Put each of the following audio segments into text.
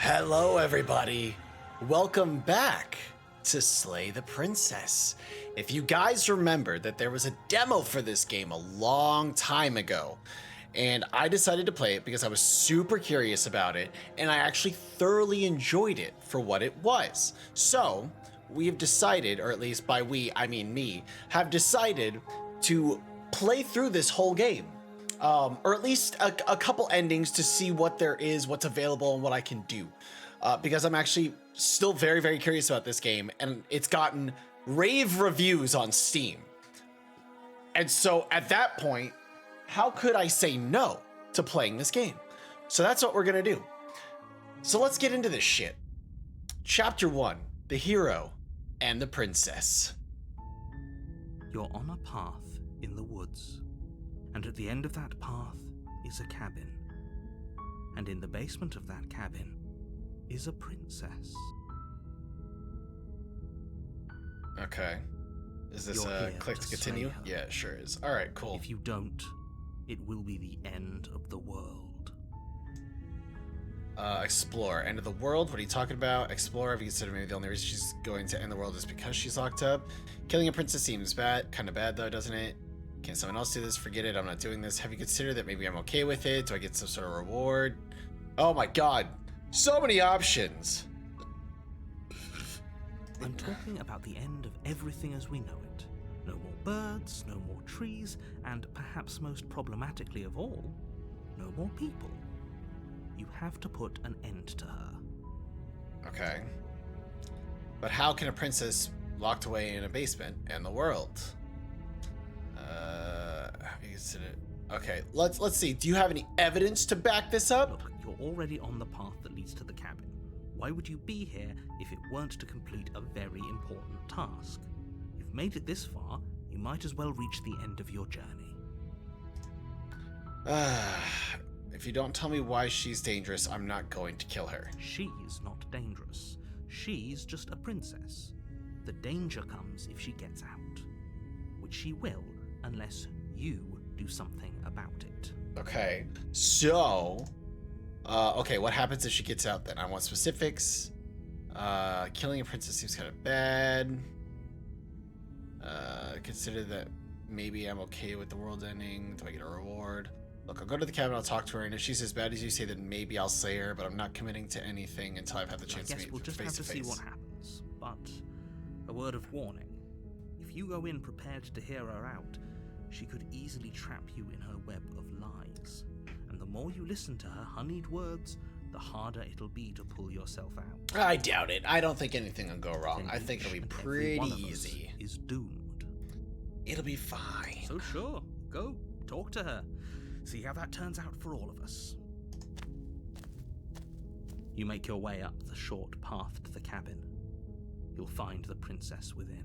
Hello, everybody. Welcome back to Slay the Princess. If you guys remember that there was a demo for this game a long time ago, and I decided to play it because I was super curious about it, and I actually thoroughly enjoyed it for what it was. So, we have decided, or at least by we, I mean me, have decided to play through this whole game. Or at least a couple endings to see what there is, what's available, and what I can do. Because I'm actually still very, very curious about this game, and it's gotten rave reviews on Steam. And so at that point, how could I say no to playing this game? So that's what we're gonna do. So let's get into this shit. Chapter 1, The Hero and the Princess. You're on a path in the woods, and at the end of that path is a cabin. And in the basement of that cabin is a princess. Okay. Is this You're a here click to to continue? slay her. Yeah, it sure is. All right, cool. If you don't, it will be the end of the world. Explore. End of the world? What are you talking about? Explore. Have you considered maybe the only reason she's going to end the world is because she's locked up? Killing a princess seems bad. Kind of bad, though, doesn't it? Can someone else do this? Forget it. I'm not doing this. Have you considered that maybe I'm okay with it? Do I get some sort of reward? Oh my god. So many options. I'm talking about the end of everything as we know it. No more birds, no more trees, and perhaps most problematically of all, no more people. You have to put an end to her. Okay. But how can a princess locked away in a basement end the world? Have you considered? Okay, let's see. Do you have any evidence to back this up? Look, you're already on the path that leads to the cabin. Why would you be here if it weren't to complete a very important task? You've made it this far, you might as well reach the end of your journey. If you don't tell me why she's dangerous, I'm not going to kill her. She's not dangerous. She's just a princess. The danger comes if she gets out. Which she will, unless you do something about it. Okay, so... okay, what happens if she gets out then? I want specifics. Killing a princess seems kind of bad. Consider that maybe I'm okay with the world ending. Do I get a reward? Look, I'll go to the cabin, I'll talk to her, and if she's as bad as you say, then maybe I'll slay her, but I'm not committing to anything until I've had the chance I to guess meet we'll her just face have to to see face. what happens. But a word of warning. If you go in prepared to hear her out, she could easily trap you in her web of lies. And the more you listen to her honeyed words, the harder it'll be to pull yourself out. I doubt it. I don't think anything will go wrong. Then I think each it'll be and every pretty one of us easy. is doomed. It'll be fine. So sure, go, talk to her. See how that turns out for all of us. You make your way up the short path to the cabin. You'll find the princess within.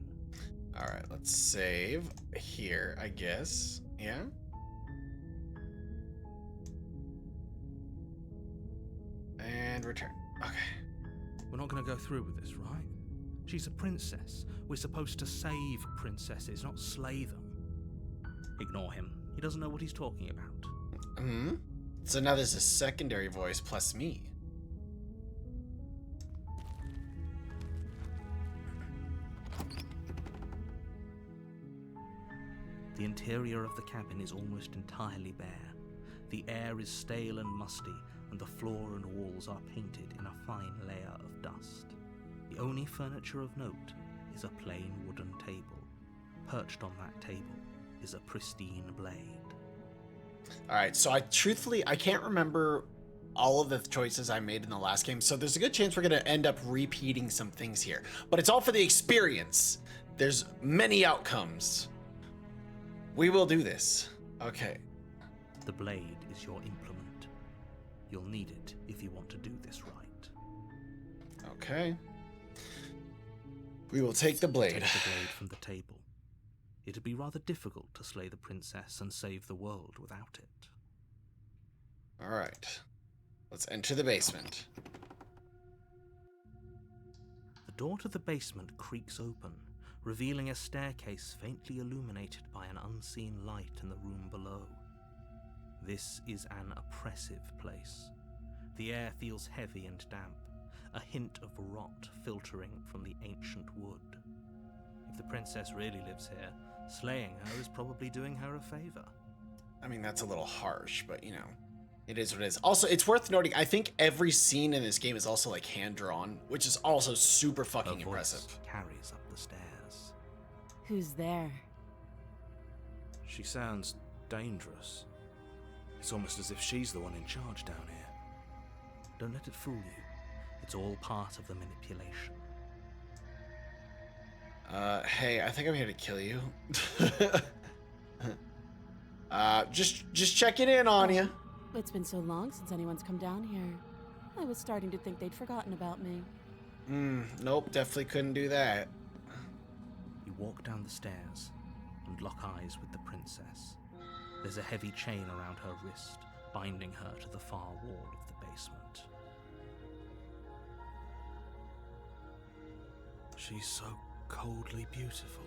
All right, let's save here, I guess. Yeah? And return. Okay. We're not going to go through with this, right? She's a princess. We're supposed to save princesses, not slay them. Ignore him. He doesn't know what he's talking about. Hmm? So now there's a secondary voice plus me. The interior of the cabin is almost entirely bare. The air is stale and musty, and the floor and walls are painted in a fine layer of dust. The only furniture of note is a plain wooden table. Perched on that table is a pristine blade. All right, so I can't remember all of the choices I made in the last game, so there's a good chance we're going to end up repeating some things here. But it's all for the experience. There's many outcomes. We will do this. Okay. The blade is your implement. You'll need it if you want to do this right. Okay. We will take the blade. Take the blade from the table. It'd be rather difficult to slay the princess and save the world without it. All right. Let's enter the basement. The door to the basement creaks open, revealing a staircase faintly illuminated by an unseen light in the room below. This is an oppressive place. The air feels heavy and damp, a hint of rot filtering from the ancient wood. If the princess really lives here, slaying her is probably doing her a favor. I mean, that's a little harsh, but you know, it is what it is. Also, it's worth noting, I think every scene in this game is also like hand-drawn, which is also super fucking Her impressive. voice carries up the stairs. Who's there? She sounds dangerous. It's almost as if she's the one in charge down here. Don't let it fool you. It's all part of the manipulation. Hey, I think I'm here to kill you. Just checking in on you. It's been so long since anyone's come down here. I was starting to think they'd forgotten about me. Nope, definitely couldn't do that. You walk down the stairs and lock eyes with the princess. There's a heavy chain around her wrist, binding her to the far wall of the basement. She's so coldly beautiful.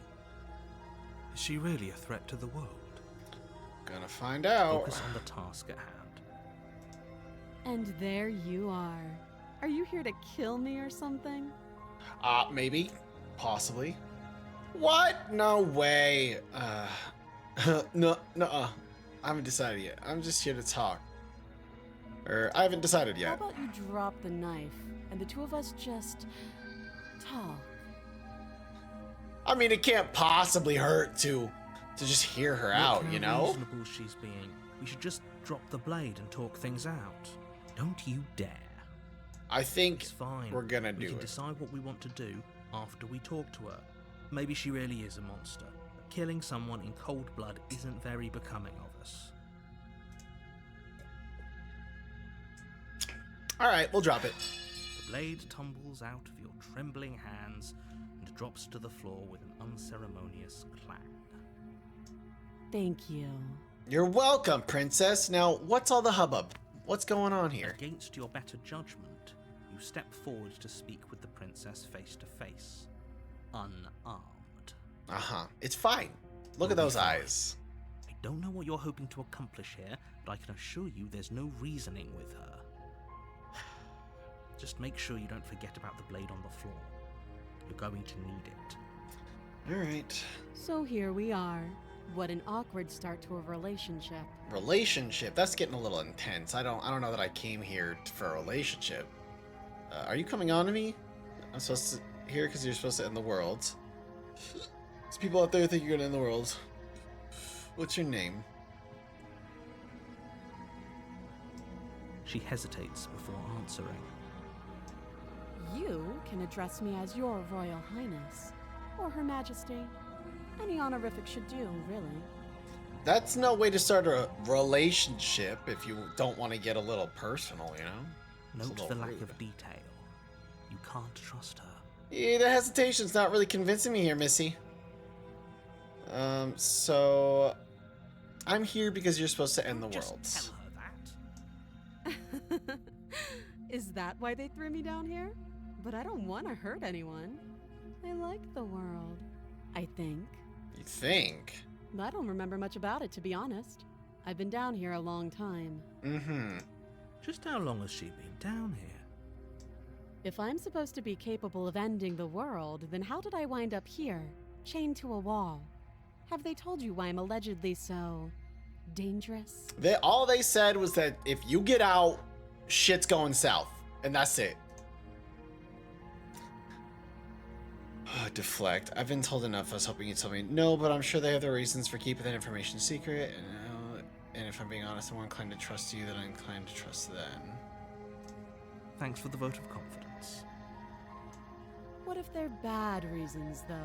Is she really a threat to the world? Gonna find out. Focus on the task at hand. And there you are. Are you here to kill me or something? Maybe. Possibly. What? No way. No. I haven't decided yet. I'm just here to talk. I haven't decided How yet. about you drop the knife and the two of us just talk? I mean, it can't possibly hurt to just hear her out, Look you how know? reasonable she's being. We should just drop the blade and talk things out. Don't you dare. I think It's fine. we're gonna We do can it. decide what we want to do after we talk to her. Maybe she really is a monster. But killing someone in cold blood isn't very becoming of us. All right, we'll drop it. The blade tumbles out of your trembling hands and drops to the floor with an unceremonious clang. Thank you. You're welcome, princess. Now, what's all the hubbub? What's going on here? Against your better judgment, you step forward to speak with the princess face to face, unarmed. It's fine. Look at You'll be those fine. eyes. I don't know what you're hoping to accomplish here, but I can assure you there's no reasoning with her. Just make sure you don't forget about the blade on the floor. You're going to need it. All right. So here we are. What an awkward start to a relationship. Relationship. That's getting a little intense. I don't know that I came here for a relationship. Are you coming on to me? I'm supposed to here because you're supposed to end the world. There's people out there who think you're gonna end the world. What's your name? She hesitates before answering. You can address me as Your Royal Highness, or Her Majesty. Any honorific should do, really. That's no way to start a relationship if you don't want to get a little personal, you know? It's a Note little the lack rude. of detail. You can't trust her. Yeah, the hesitation's not really convincing me here, Missy. So I'm here because you're supposed to end the Just world. tell her that. Is that why they threw me down here? But I don't want to hurt anyone. I like the world, I think. You think? I don't remember much about it, to be honest. I've been down here a long time. Mm-hmm. Just how long has she been down here? If I'm supposed to be capable of ending the world, then how did I wind up here, chained to a wall? Have they told you why I'm allegedly so dangerous? All they said was that if you get out, shit's going south. And that's it. Deflect. I've been told enough. I was hoping you'd tell me. No, but I'm sure they have their reasons for keeping that information secret. And if I'm being honest, I'm more inclined to trust you than I'm inclined to trust them. Thanks for the vote of confidence. What if they're bad reasons, though?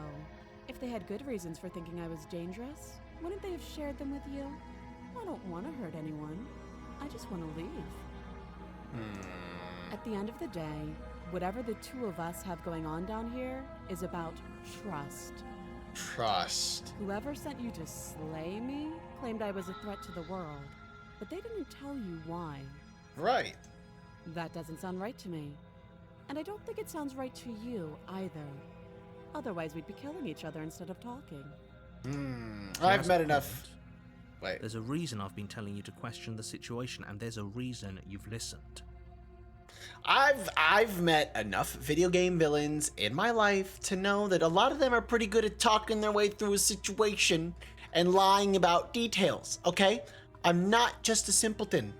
If they had good reasons for thinking I was dangerous, wouldn't they have shared them with you? I don't want to hurt anyone. I just want to leave. At the end of the day, whatever the two of us have going on down here is about trust. Trust. Whoever sent you to slay me claimed I was a threat to the world, but they didn't tell you why. Right. That doesn't sound right to me. And I don't think it sounds right to you either. Otherwise, we'd be killing each other instead of talking. She I've has met a enough. point. Wait. There's a reason I've been telling you to question the situation, and there's a reason you've listened. I've met enough video game villains in my life to know that a lot of them are pretty good at talking their way through a situation and lying about details, okay? I'm not just a simpleton.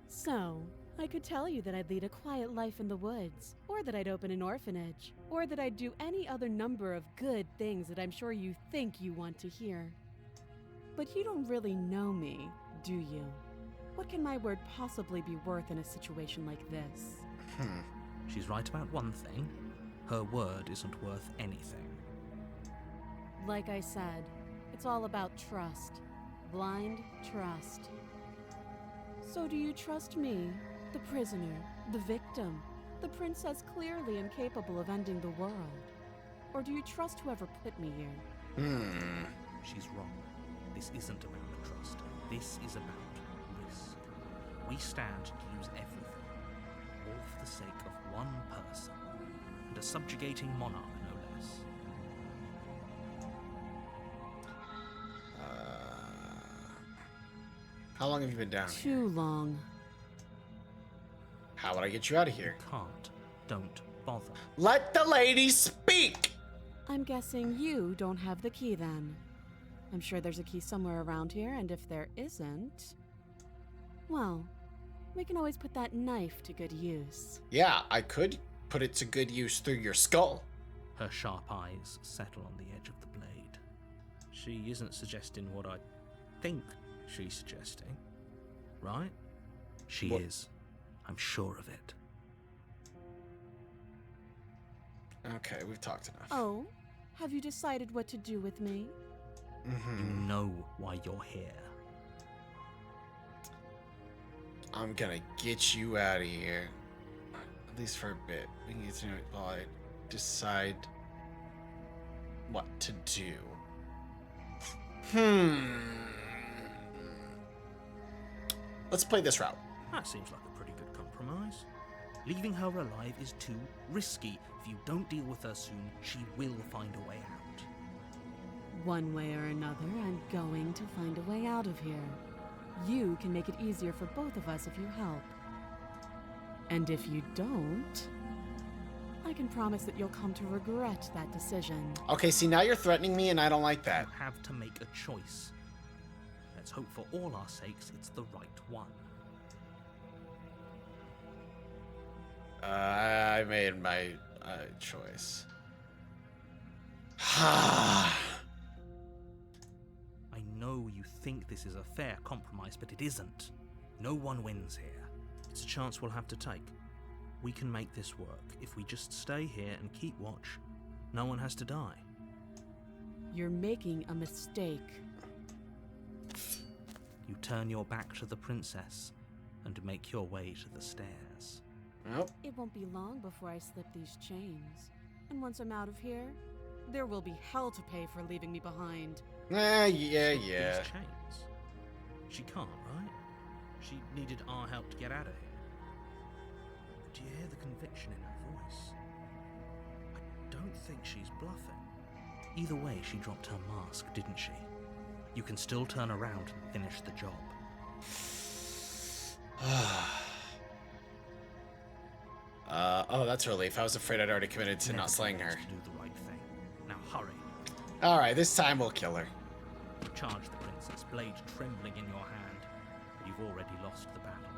So, I could tell you that I'd lead a quiet life in the woods, or that I'd open an orphanage, or that I'd do any other number of good things that I'm sure you think you want to hear. But you don't really know me, do you? What can my word possibly be worth in a situation like this? She's right about one thing. Her word isn't worth anything. Like I said, it's all about trust. Blind trust. So do you trust me, the prisoner, the victim, the princess clearly incapable of ending the world? Or do you trust whoever put me here? She's wrong. This isn't about the trust. This is about risk. We stand to lose everything, all for the sake of one person, and a subjugating monarch, no less. How long have you been down here? Too long. How would I get you out of here? Can't. Don't bother. Let the lady speak! I'm guessing you don't have the key then. I'm sure there's a key somewhere around here, and if there isn't, well, we can always put that knife to good use. Yeah, I could put it to good use through your skull. Her sharp eyes settle on the edge of the blade. She isn't suggesting what I think she's suggesting, right? She What? is. I'm sure of it. Okay, we've talked enough. Oh, have you decided what to do with me? You know why you're here. I'm gonna get you out of here. At least for a bit. We can get to it while I decide what to do. Let's play this route. That seems like a pretty good compromise. Leaving her alive is too risky. If you don't deal with her soon, she will find a way out. One way or another, I'm going to find a way out of here. You can make it easier for both of us if you help. And if you don't, I can promise that you'll come to regret that decision. Okay, see, now you're threatening me and I don't like that. You have to make a choice. Let's hope for all our sakes it's the right one. I made my choice. I know you think this is a fair compromise, but it isn't. No one wins here. It's a chance we'll have to take. We can make this work. If we just stay here and keep watch, no one has to die. You're making a mistake. You turn your back to the princess and make your way to the stairs. Nope. It won't be long before I slip these chains. And once I'm out of here, there will be hell to pay for leaving me behind. Yeah. These chains. She can't, right? She needed our help to get out of here. Do you hear the conviction in her voice? I don't think she's bluffing. Either way, she dropped her mask, didn't she? You can still turn around and finish the job. Oh, that's a relief. I was afraid I'd already committed to not slaying her. To do the right thing. Now hurry. Alright, this time we'll kill her. You charge the princess, blade trembling in your hand, but you've already lost the battle.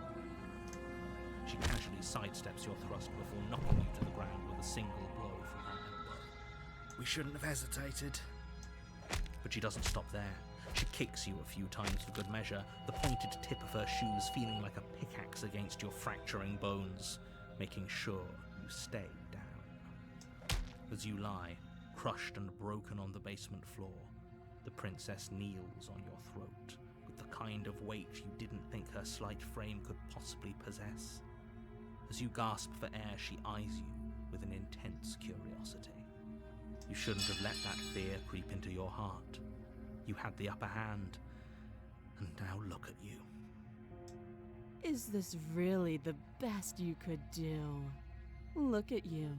She casually sidesteps your thrust before knocking you to the ground with a single blow from her elbow. We shouldn't have hesitated. But she doesn't stop there. She kicks you a few times for good measure, the pointed tip of her shoes feeling like a pickaxe against your fracturing bones, making sure you stay down. As you lie, crushed and broken on the basement floor, the princess kneels on your throat with the kind of weight you didn't think her slight frame could possibly possess. As you gasp for air, she eyes you with an intense curiosity. You shouldn't have let that fear creep into your heart. You had the upper hand, and now look at you. Is this really the best you could do? Look at you.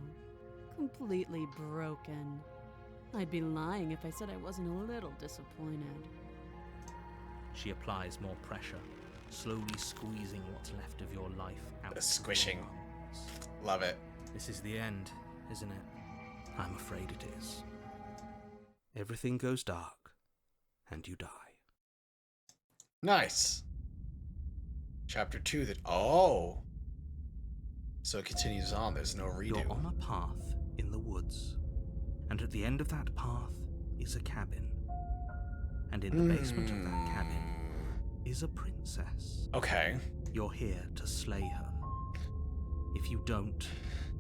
Completely broken. I'd be lying if I said I wasn't a little disappointed. She applies more pressure, slowly squeezing what's left of your life out. The squishing. of your lungs. Love it. This is the end, isn't it? I'm afraid it is. Everything goes dark, and you die. Nice. Chapter 2 that... Oh! So it continues on. There's no redo. You're on a path in the woods, and at the end of that path is a cabin. And in the basement of that cabin is a princess. Okay. You're here to slay her. If you don't,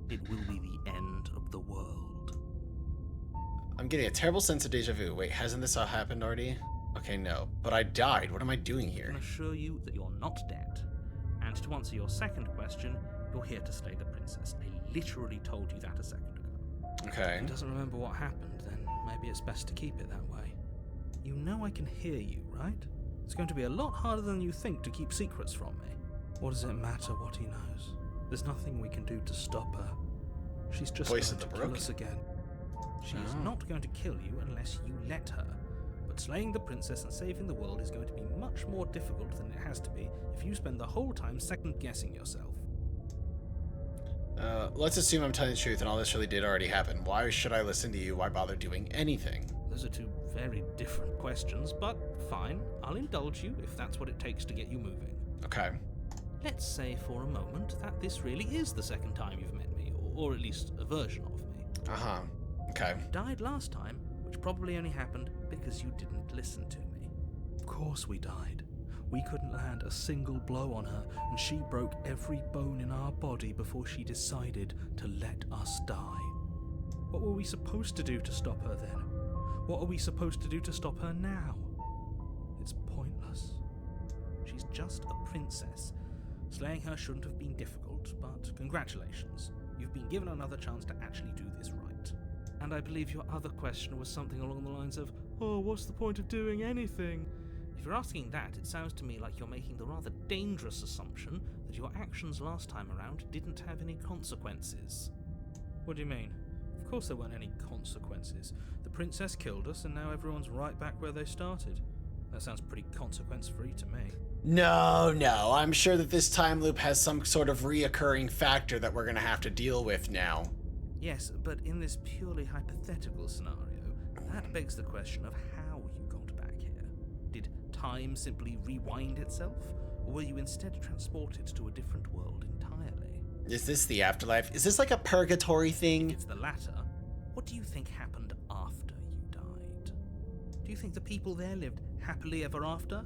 it will be the end of the world. I'm getting a terrible sense of deja vu. Wait, hasn't this all happened already? Okay, no. But I died. What am I doing I here? can assure you that you're not dead. And to answer your second question, you're here to slay the princess. I literally told you that a second ago. Okay. If he doesn't remember what happened, then maybe it's best to keep it that way. You know I can hear you, right? It's going to be a lot harder than you think to keep secrets from me. What does it matter what he knows? There's nothing we can do to stop her. She's just Voice going of to the kill Brook? us again. She's not going to kill you unless you let her. But slaying the princess and saving the world is going to be much more difficult than it has to be if you spend the whole time second-guessing yourself. Let's assume I'm telling the truth and all this really did already happen. Why should I listen to you? Why bother doing anything? Those are two very different questions, but fine, I'll indulge you if that's what it takes to get you moving. Okay. Let's say for a moment that this really is the second time you've met me, or at least a version of me. Uh-huh. Okay. You died last time, which probably only happened because you didn't listen to me. Of course we died. We couldn't land a single blow on her, and she broke every bone in our body before she decided to let us die. What were we supposed to do to stop her then? What are we supposed to do to stop her now? It's pointless. She's just a princess. Slaying her shouldn't have been difficult, but congratulations. You've been given another chance to actually do this right. And I believe your other question was something along the lines of, oh, what's the point of doing anything? If you're asking that, it sounds to me like you're making the rather dangerous assumption that your actions last time around didn't have any consequences. What do you mean? Of course there weren't any consequences. The princess killed us, and now everyone's right back where they started. That sounds pretty consequence-free to me. No. I'm sure that this time loop has some sort of reoccurring factor that we're gonna have to deal with now. Yes, but in this purely hypothetical scenario, that begs the question of how you got back here. Did time simply rewind itself, or were you instead transported to a different world entirely? Is this the afterlife? Is this like a purgatory thing? It's the latter. What do you think happened after you died? Do you think the people there lived happily ever after?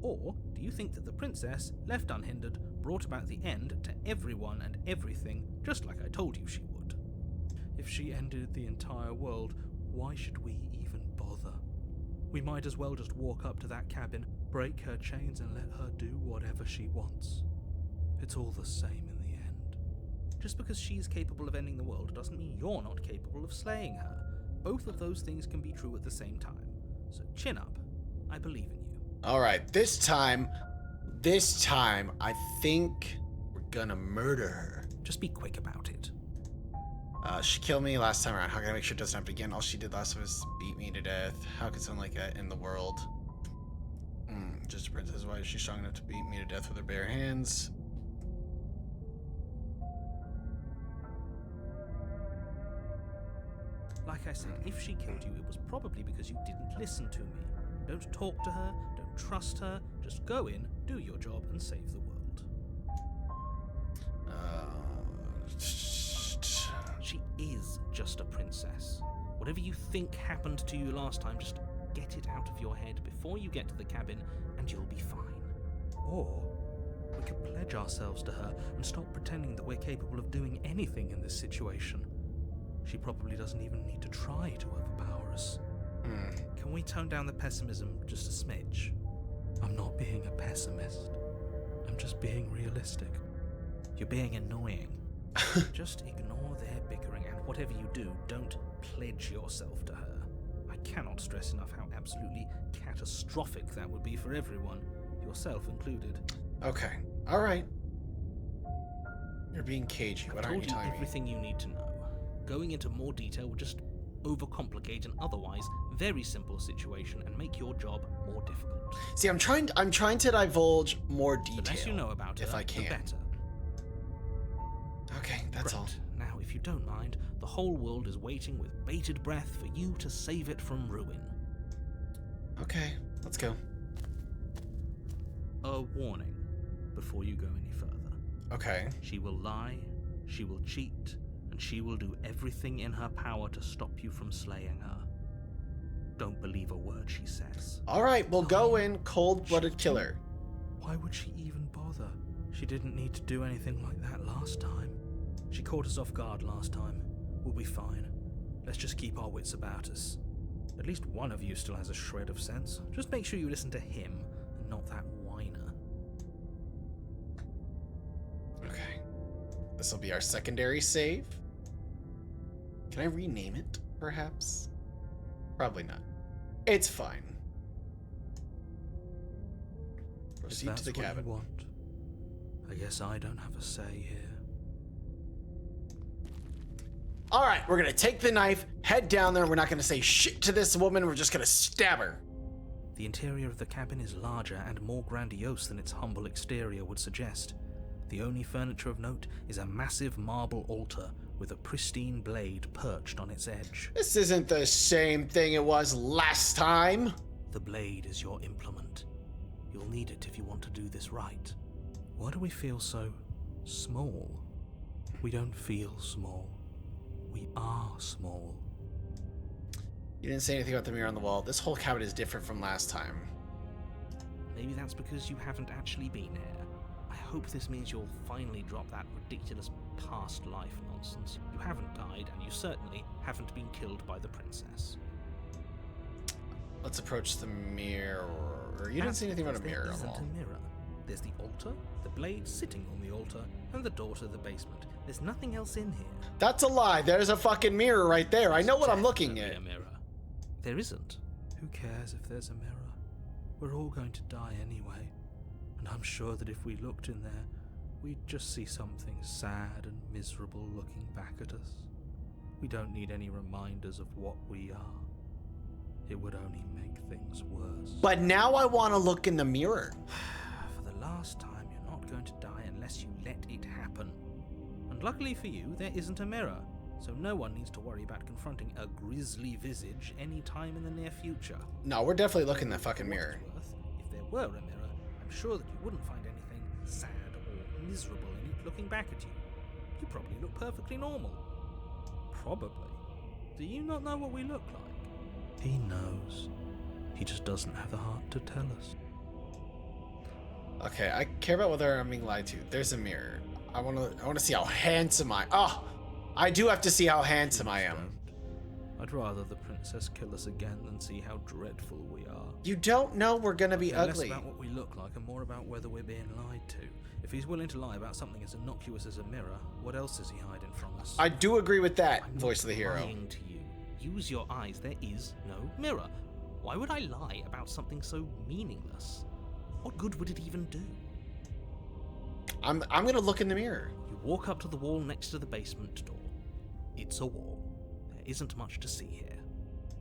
Or do you think that the princess, left unhindered, brought about the end to everyone and everything, just like I told you she would? If she ended the entire world, why should we even bother? We might as well just walk up to that cabin, break her chains, and let her do whatever she wants. It's all the same in the end. Just because she's capable of ending the world doesn't mean you're not capable of slaying her. Both of those things can be true at the same time. So chin up. I believe in you. Alright, this time, I think we're gonna murder her. Just be quick about it. She killed me last time around. How can I make sure it doesn't happen again? All she did last time was beat me to death. How could someone like that in the world? Just a princess. Why is she strong enough to beat me to death with her bare hands? Like I said, if she killed you, it was probably because you didn't listen to me. Don't talk to her, don't trust her, just go in, do your job, and save the world. She is just a princess. Whatever you think happened to you last time, just get it out of your head before you get to the cabin, and you'll be fine. Or we could pledge ourselves to her and stop pretending that we're capable of doing anything in this situation. She probably doesn't even need to try to overpower us. Can we tone down the pessimism just a smidge? I'm not being a pessimist. I'm just being realistic. You're being annoying. Just ignore their bickering, and whatever you do, don't pledge yourself to her. I cannot stress enough how absolutely catastrophic that would be for everyone, yourself included. Okay. Alright. You're being cagey. What I've aren't you told telling you me? everything you need to know. Going into more detail would just overcomplicate an otherwise very simple situation and make your job more difficult. See, I'm trying to divulge more detail. The less you know about her, if I the can. better. Okay, that's all. Now, if you don't mind, the whole world is waiting with bated breath for you to save it from ruin. Okay, let's go. A warning before you go any further. Okay. She will lie, she will cheat, and she will do everything in her power to stop you from slaying her. Don't believe a word she says. All right, we'll go in cold-blooded killer. Why would she even bother? She didn't need to do anything like that last time. She caught us off guard last time. We'll be fine. Let's just keep our wits about us. At least one of you still has a shred of sense. Just make sure you listen to him and not that whiner. Okay. This will be our secondary save. Can I rename it, perhaps? Probably not. It's fine. Proceed to the cabin. If that's what you want, I guess I don't have a say here. All right, we're gonna take the knife, head down there. We're not gonna say shit to this woman. We're just gonna stab her. The interior of the cabin is larger and more grandiose than its humble exterior would suggest. The only furniture of note is a massive marble altar with a pristine blade perched on its edge. This isn't the same thing it was last time. The blade is your implement. You'll need it if you want to do this right. Why do we feel so small? We don't feel small. We are small. You didn't say anything about the mirror on the wall. This whole cabin is different from last time. Maybe that's because you haven't actually been here. I hope this means you'll finally drop that ridiculous past life nonsense. You haven't died, and you certainly haven't been killed by the princess. Let's approach the mirror. You didn't say anything about a mirror on the wall. There isn't a mirror. There's the altar, the blade sitting on the altar, and the door to the basement. There's nothing else in here. That's a lie. There's a fucking mirror right there. I know what I'm looking at. A mirror. There isn't. Who cares if there's a mirror? We're all going to die anyway. And I'm sure that if we looked in there, we'd just see something sad and miserable looking back at us. We don't need any reminders of what we are. It would only make things worse. But now I want to look in the mirror. For the last time, you're not going to die unless you let it happen. And luckily for you, there isn't a mirror, so no one needs to worry about confronting a grisly visage any time in the near future. No, we're definitely looking in the fucking mirror. If there were a mirror, I'm sure that you wouldn't find anything sad or miserable in it looking back at you. You probably look perfectly normal. Probably. Do you not know what we look like? He knows. He just doesn't have the heart to tell us. Okay, I care about whether I'm being lied to. There's a mirror. I want to see how handsome I do have to see how handsome I am. I'd rather the princess kill us again than see how dreadful we are. You don't know we're gonna be ugly. Less about what we look like and more about whether we're being lied to. If he's willing to lie about something as innocuous as a mirror, what else is he hiding from us? I do agree with that, I'm voice of the hero. lying to you. Use your eyes. There is no mirror. Why would I lie about something so meaningless? What good would it even do? I'm gonna look in the mirror. You walk up to the wall next to the basement door. It's a wall. There isn't much to see here.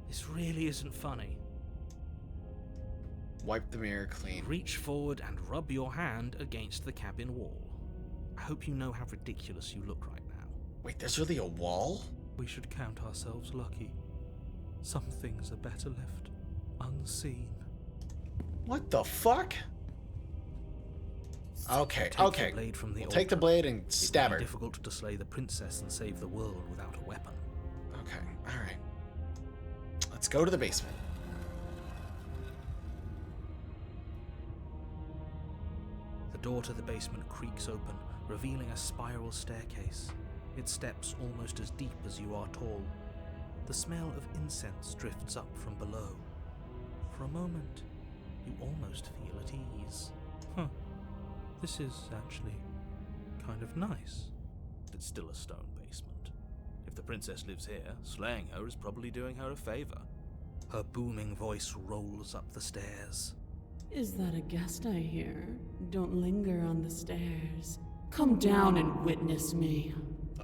This really isn't funny. Wipe the mirror clean. Reach forward and rub your hand against the cabin wall. I hope you know how ridiculous you look right now. Wait, there's really a wall? We should count ourselves lucky. Some things are better left unseen. What the fuck? Okay, Take okay. the blade from the We'll take the altar. blade and It stab would be her. difficult to slay the princess and save the world without a weapon. Okay, alright. Let's go to the basement. The door to the basement creaks open, revealing a spiral staircase. Its steps almost as deep as you are tall. The smell of incense drifts up from below. For a moment, you almost feel at ease. This is actually kind of nice. It's still a stone basement. If the princess lives here, slaying her is probably doing her a favor. Her booming voice rolls up the stairs. Is that a guest I hear? Don't linger on the stairs. Come down and witness me.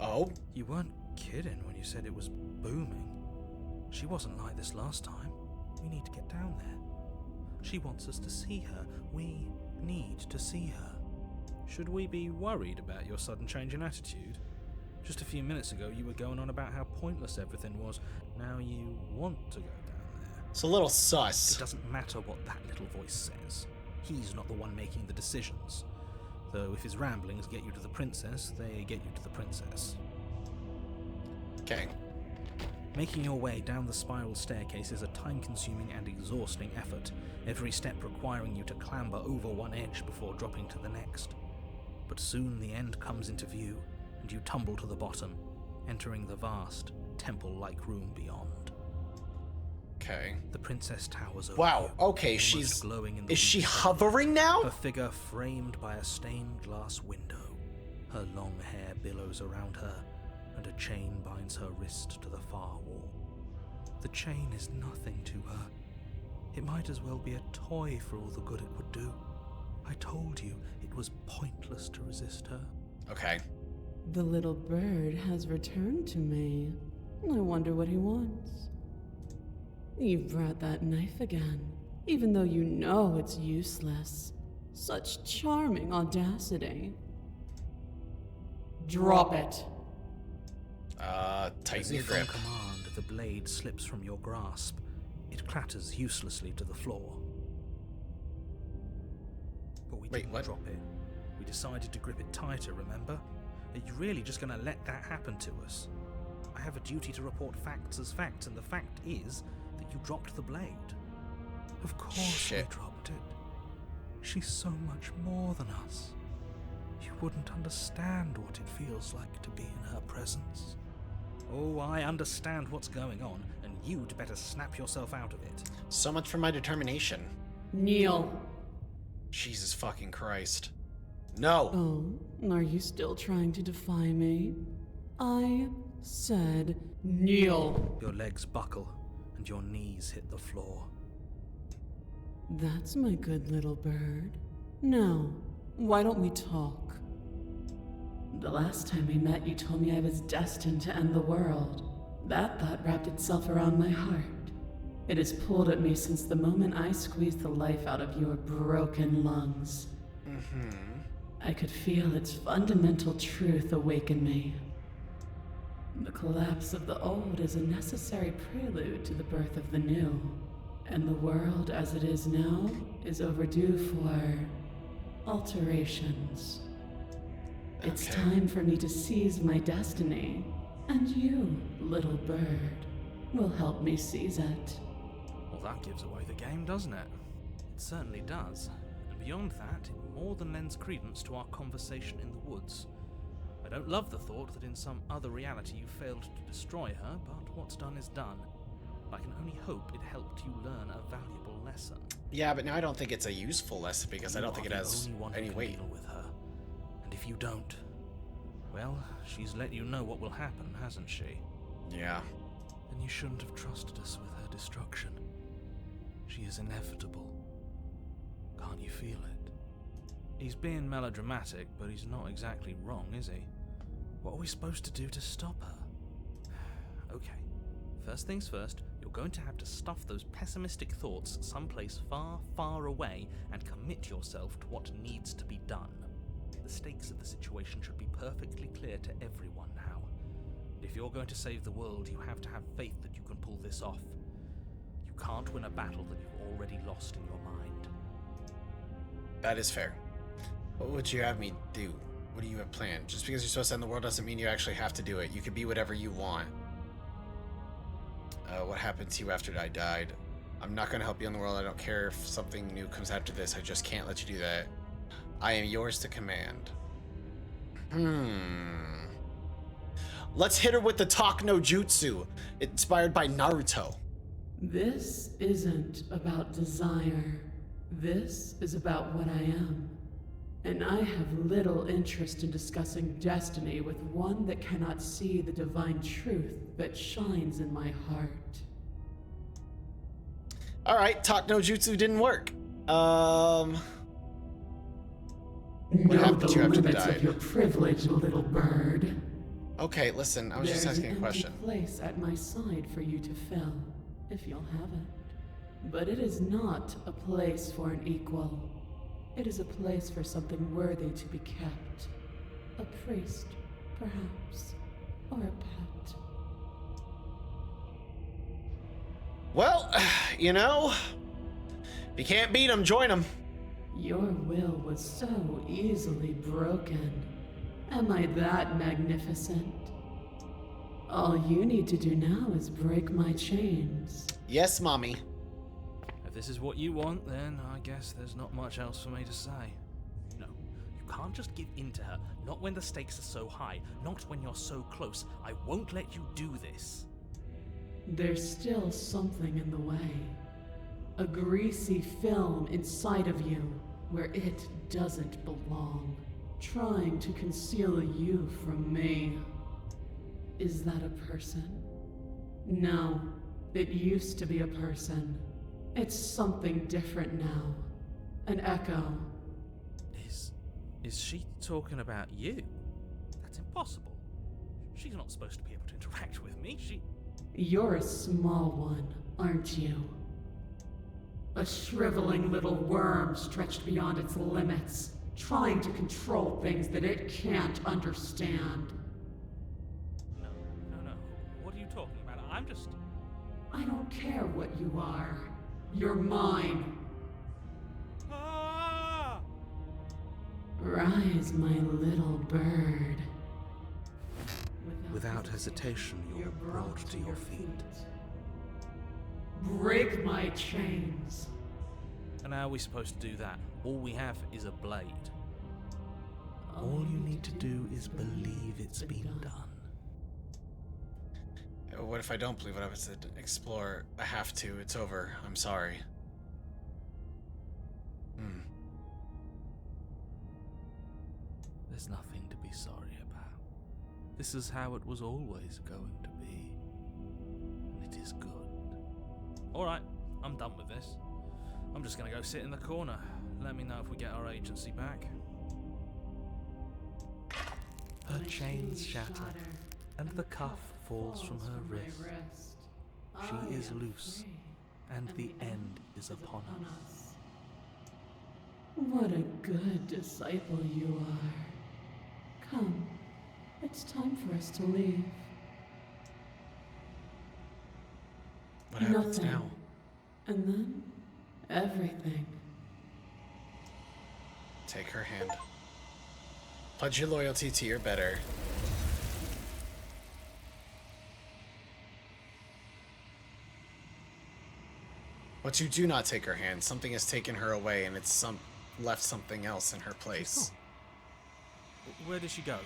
Oh? You weren't kidding when you said it was booming. She wasn't like this last time. We need to get down there. She wants us to see her. We need to see her. Should we be worried about your sudden change in attitude? few minutes ago you were going on about how pointless everything was. Now you want to go down there. It's a little It sus. doesn't matter what that little voice says. He's not the one making the decisions. Though if his ramblings get you to the princess, they get you to the princess. Okay. Making your way down the spiral staircase is a time-consuming and exhausting effort, every step requiring you to clamber over one edge before dropping to the next. But soon the end comes into view, and you tumble to the bottom, entering the vast, temple-like room beyond. Okay. The princess towers over Wow. you, Okay, almost she's... glowing in the Is she weak sunlight. hovering now? Her figure framed by a stained glass window. Her long hair billows around her, and a chain binds her wrist to the far wall. The chain is nothing to her. It might as well be a toy for all the good it would do. I told you it was pointless to resist her. Okay. The little bird has returned to me. I wonder what he wants. You've brought that knife again, even though you know it's useless. Such charming audacity. Drop it. As Tighten your if on grip. command, the blade slips from your grasp. It clatters uselessly to the floor. But we Wait, didn't what? drop it. We decided to grip it tighter, remember? Are you really just going to let that happen to us? I have a duty to report facts as facts, and the fact is that you dropped the blade. Of course Shit. we dropped it. She's so much more than us. You wouldn't understand what it feels like to be in her presence. Oh, I understand what's going on, and you'd better snap yourself out of it. So much for my determination. Kneel. Jesus fucking Christ. No. Oh, are you still trying to defy me? I said kneel. Your legs buckle, and your knees hit the floor. That's my good little bird. Now, why don't we talk? The last time we met, you told me I was destined to end the world. That thought wrapped itself around my heart. It has pulled at me since the moment I squeezed the life out of your broken lungs. I could feel its fundamental truth awaken me. The collapse of the old is a necessary prelude to the birth of the new. And the world as it is now is overdue for alterations. It's Okay. time for me to seize my destiny, and you, little bird, will help me seize it. Well, that gives away the game, doesn't it? It certainly does. And beyond that, it more than lends credence to our conversation in the woods. I don't love the thought that in some other reality you failed to destroy her, but what's done is done. I can only hope it helped you learn a valuable lesson. Yeah, but now I don't think it's a useful lesson because I don't think it has You are the only one who any can weight. deal with her. And if you don't, well, she's let you know what will happen, hasn't she? Yeah. Then you shouldn't have trusted us with her destruction. She is inevitable. Can't you feel it? He's being melodramatic, but he's not exactly wrong, is he? What are we supposed to do to stop her? Okay, first things first, you're going to have to stuff those pessimistic thoughts someplace far, far away and commit yourself to what needs to be done. The stakes of the situation should be perfectly clear to everyone now. If you're going to save the world, you have to have faith that you can pull this off. You can't win a battle that you've already lost in your mind. That is fair. What would you have me do? What do you have planned? Just because you're supposed to end the world doesn't mean you actually have to do it. You can be whatever you want. What happened to you after I died? I'm not going to help you in the world. I don't care if something new comes after this. I just can't let you do that. I am yours to command. Let's hit her with the Talk No Jutsu, inspired by Naruto. This isn't about desire. This is about what I am. And I have little interest in discussing destiny with one that cannot see the divine truth that shines in my heart. All right, Talk No Jutsu didn't work. What happened to you after they died? Of your privilege, little bird. Okay, listen, I was just There's asking a an question. empty place at my side for you to fill, if you'll have it. But it is not a place for an equal. It is a place for something worthy to be kept. A priest, perhaps. or a pet. Well, if you can't beat them, join them. Your will was so easily broken. Am I that magnificent? All you need to do now is break my chains. Yes, Mommy. If this is what you want, then I guess there's not much else for me to say. No, you can't just give in to her. Not when the stakes are so high. Not when you're so close. I won't let you do this. There's still something in the way. A greasy film inside of you where it doesn't belong, trying to conceal you from me. Is that a person? No, it used to be a person. It's something different now. An echo. Is she talking about you? That's impossible. She's not supposed to be able to interact with me. You're a small one, aren't you? A shriveling little worm stretched beyond its limits, trying to control things that it can't understand. No. What are you talking about? I don't care what you are. You're mine. Ah! Rise, my little bird. Without hesitation, you're brought to your feet. Break my chains. And how are we supposed to do that? All we have is a blade. All you need to do is believe it's been done. What if I don't believe what I was to explore? I have to. It's over. I'm sorry. There's nothing to be sorry about. This is how it was always going to be. And it is good. Alright, I'm done with this. I'm just gonna go sit in the corner. Let me know if we get our agency back. Her chains shatter, and the cuff falls from her wrist. She is loose, and the end is upon us. What a good disciple you are. Come, it's time for us to leave. What happens Nothing. now? And then, everything. Take her hand. Pledge your loyalty to your better. But you do not take her hand. Something has taken her away, and it's left something else in her place. Where did she go?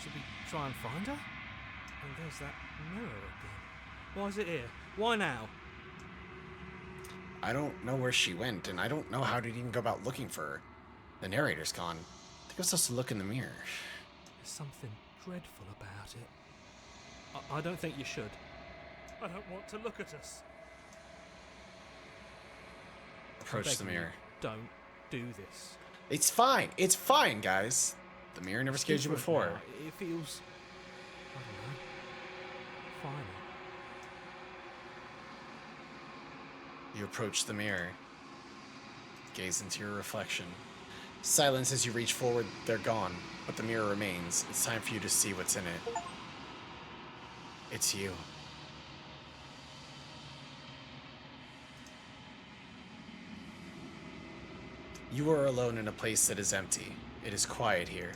Should we try and find her? And there's that mirror again. Why is it here? Why now? I don't know where she went, and I don't know how to even go about looking for her. The narrator's gone. I think I'm supposed to look in the mirror. There's something dreadful about it. I don't think you should. I don't want to look at us. Approach the mirror. Don't do this. It's fine. It's fine, guys. The mirror never scared you before. It feels, I don't know, final. You approach the mirror. Gaze into your reflection. Silence as you reach forward, they're gone, but the mirror remains. It's time for you to see what's in it. It's you. You are alone in a place that is empty. It is quiet here.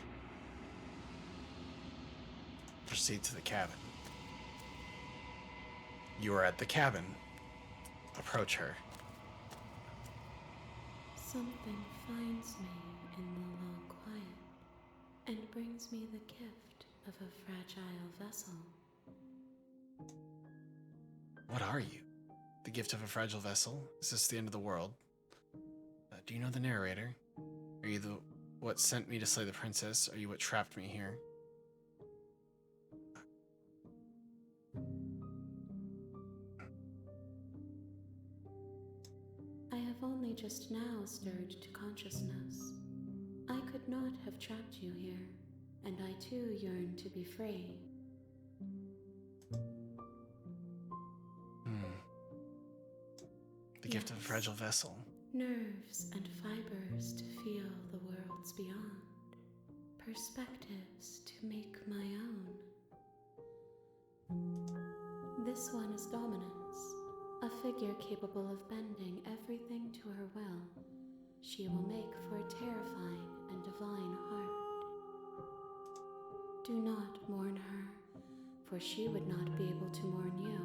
Proceed to the cabin. You are at the cabin. Approach her. Something finds me in the long quiet and brings me the gift of a fragile vessel. What are you? The gift of a fragile vessel? Is this the end of the world? Do you know the narrator? Are you what sent me to slay the princess? Are you what trapped me here? I have only just now stirred to consciousness. I could not have trapped you here, and I too yearn to be free. The gift of a fragile vessel. Nerves and fibers to feel the worlds beyond. Perspectives to make my own. This one is Dominance, a figure capable of bending everything to her will. She will make for a terrifying and divine heart. Do not mourn her, for she would not be able to mourn you.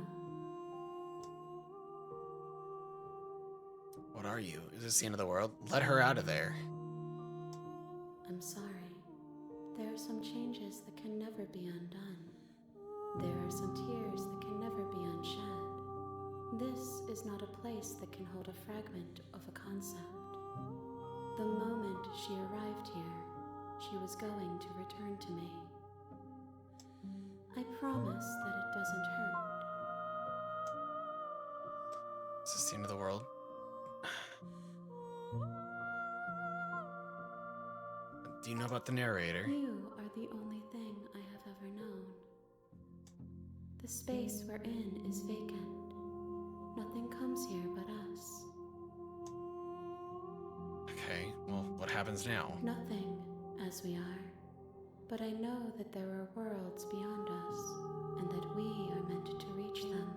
What are you? Is this the end of the world? Let her out of there. I'm sorry. There are some changes that can never be undone. There are some tears that can never be unshed. This is not a place that can hold a fragment of a concept. The moment she arrived here, she was going to return to me. I promise that it doesn't hurt. Is this the end of the world? Do you know about the narrator? You are the only thing I have ever known. The space we're in is vacant. Nothing comes here but us. Okay, well, what happens now? Nothing, as we are. But I know that there are worlds beyond us, and that we are meant to reach them.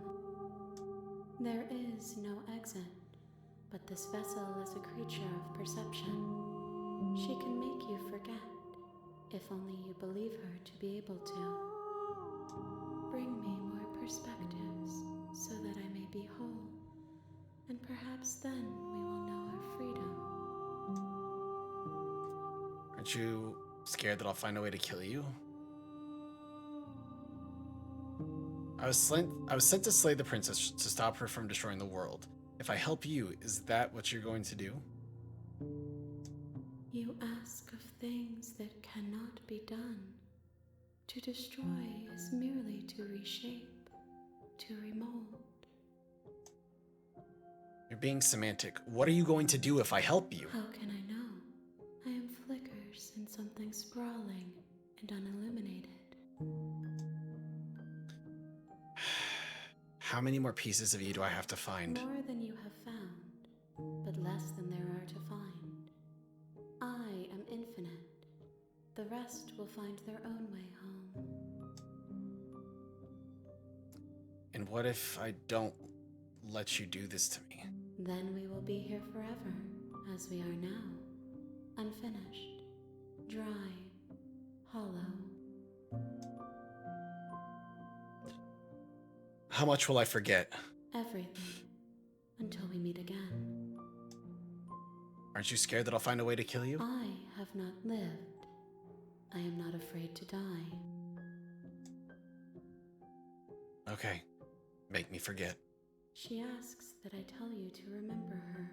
There is no exit, but this vessel is a creature of perception. She can make you forget, if only you believe her to be able to. Bring me more perspectives, so that I may be whole, and perhaps then we will know our freedom. Aren't you scared that I'll find a way to kill you? I was sent to slay the princess to stop her from destroying the world. If I help you, is that what you're going to do? You ask of things that cannot be done. To destroy is merely to reshape, to remold. You're being semantic. What are you going to do if I help you? How can I know? I am flickers in something sprawling and unilluminated. How many more pieces of you do I have to find? More than you have found, but less than there are to find. I am infinite. The rest will find their own way home. And what if I don't let you do this to me? Then we will be here forever, as we are now. Unfinished, dry, hollow. How much will I forget? Everything. Until we meet again. Aren't you scared that I'll find a way to kill you? I have not lived. I am not afraid to die. Okay, make me forget. She asks that I tell you to remember her.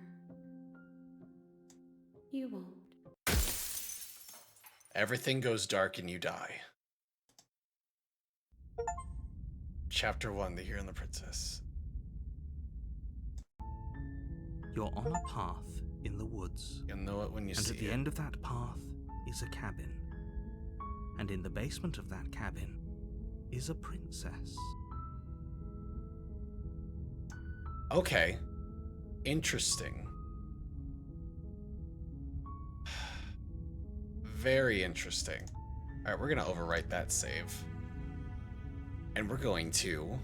You won't. Everything goes dark and you die. Chapter 1, The Hero and the Princess. You're on a path in the woods, You'll know it when you and see at the it. end of that path is a cabin. And in the basement of that cabin is a princess. Okay. Interesting. Very interesting. Alright, we're gonna overwrite that save. And we're going to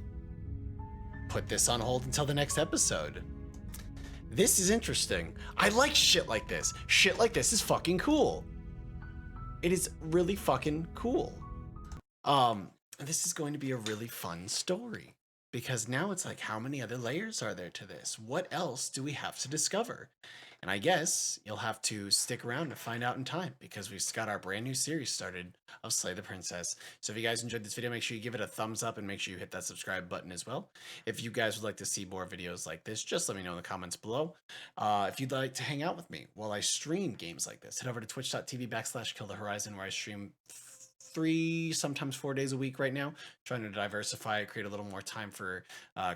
put this on hold until the next episode. This is interesting. I like shit like this. Shit like this is fucking cool. It is really fucking cool. This is going to be a really fun story. Because now it's like, how many other layers are there to this? What else do we have to discover? And I guess you'll have to stick around to find out in time, because we've got our brand new series started of Slay the Princess. So if you guys enjoyed this video, make sure you give it a thumbs up and make sure you hit that subscribe button as well. If you guys would like to see more videos like this, just let me know in the comments below. If you'd like to hang out with me while I stream games like this, head over to twitch.tv/KillTheHorizon, where I stream 3, sometimes 4 days a week right now, trying to diversify, create a little more time for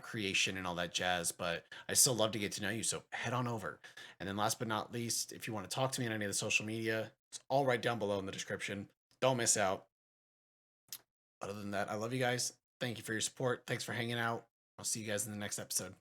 creation and all that jazz, but I still love to get to know you, so head on over. And then last but not least, if you want to talk to me on any of the social media, it's all right down below in the description. Don't miss out. Other than that, I love you guys. Thank you for your support. Thanks for hanging out. I'll see you guys in the next episode.